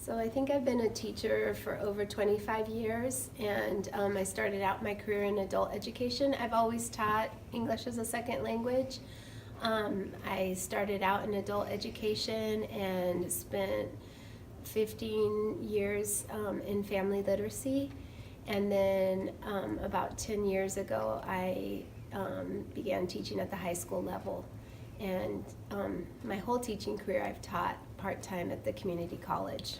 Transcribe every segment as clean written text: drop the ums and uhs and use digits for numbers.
So I think I've been a teacher for over 25 years, and I started out my career in adult education. I've always taught English as a second language. I started out in adult education and spent 15 years in family literacy. And then about 10 years ago, I began teaching at the high school level. And my whole teaching career, I've taught part-time at the community college.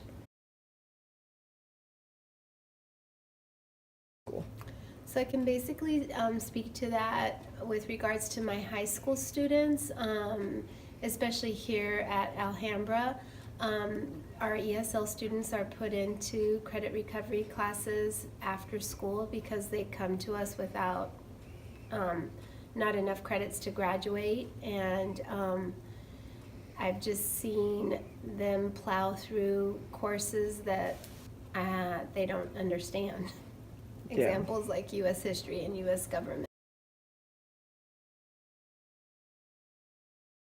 Cool. So I can basically speak to that with regards to my high school students, especially here at Alhambra. Our ESL students are put into credit recovery classes after school because they come to us without not enough credits to graduate, and I've just seen them plow through courses that they don't understand. Yeah. Examples like U.S. history and U.S. government.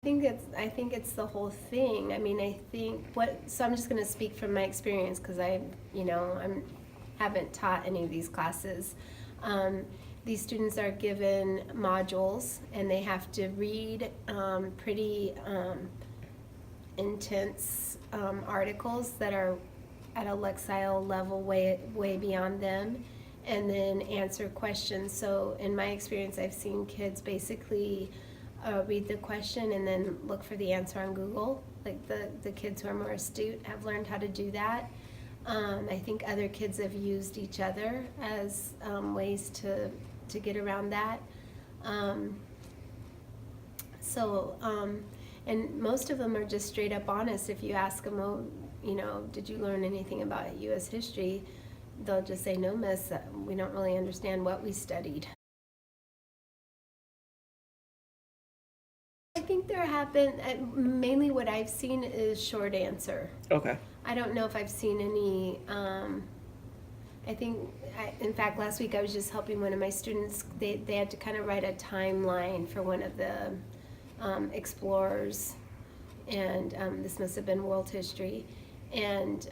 I think it's the whole thing. I mean, so I'm just going to speak from my experience because I haven't taught any of these classes. These students are given modules and they have to read pretty intense articles that are at a lexile level way beyond them, and then answer questions. So in my experience, I've seen kids basically read the question and then look for the answer on Google. Like the kids who are more astute have learned how to do that. I think other kids have used each other as ways to get around that. And most of them are just straight up honest. If you ask them, oh, did you learn anything about U.S. history? They'll just say, no, miss, we don't really understand what we studied. I think there have been, mainly what I've seen is short answer. Okay. I don't know if I've seen any, in fact, last week I was just helping one of my students. They had to kind of write a timeline for one of the explorers, and this must have been world history. And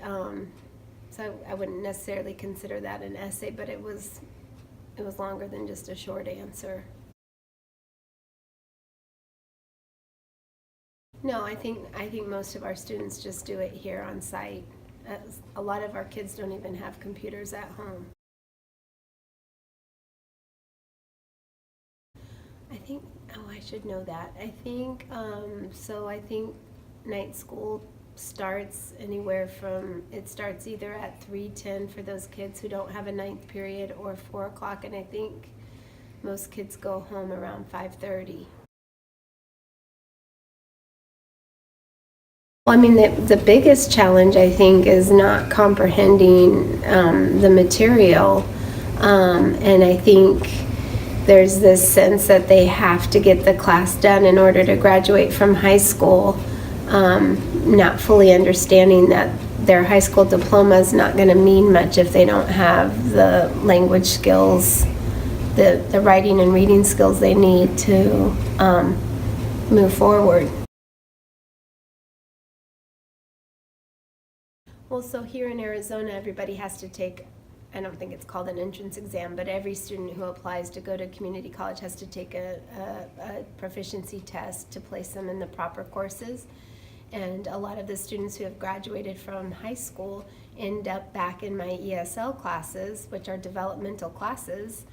so I wouldn't necessarily consider that an essay, but it was longer than just a short answer. No, I think most of our students just do it here on site. A lot of our kids don't even have computers at home. I should know that. I think night school starts anywhere from, it starts either at 3:10 for those kids who don't have a ninth period, or 4 o'clock, and I think most kids go home around 5:30. Well, I mean, the biggest challenge, I think, is not comprehending the material, and I think there's this sense that they have to get the class done in order to graduate from high school, not fully understanding that their high school diploma is not going to mean much if they don't have the language skills, the writing and reading skills they need to move forward. Well, so here in Arizona, everybody has to take, I don't think it's called an entrance exam, but every student who applies to go to community college has to take a proficiency test to place them in the proper courses. And a lot of the students who have graduated from high school end up back in my ESL classes, which are developmental classes,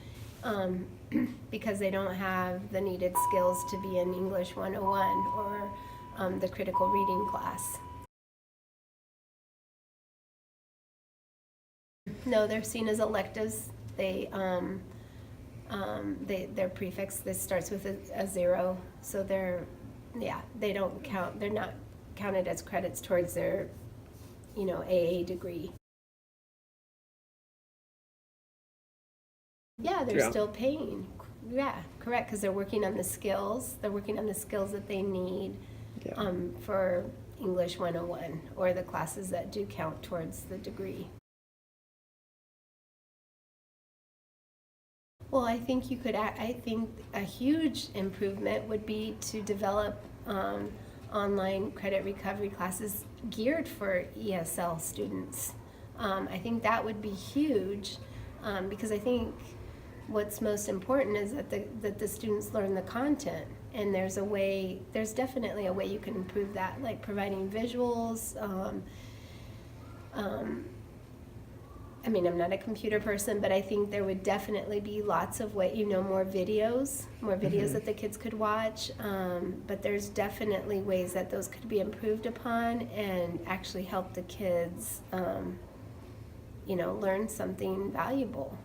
because they don't have the needed skills to be in English 101 or the critical reading class. No, they're seen as electives. Their prefix, this starts with a 0, so they don't count. They're not counted as credits towards their, AA degree. Yeah, they're still paying. Yeah, correct, because they're working on the skills. They're working on the skills that they need for English 101 or the classes that do count towards the degree. Well, I think a huge improvement would be to develop online credit recovery classes geared for ESL students. I think that would be huge, because I think what's most important is that the students learn the content, and there's definitely a way you can improve that, like providing visuals. I mean, I'm not a computer person, but I think there would definitely be lots of more videos that the kids could watch. But there's definitely ways that those could be improved upon and actually help the kids, learn something valuable.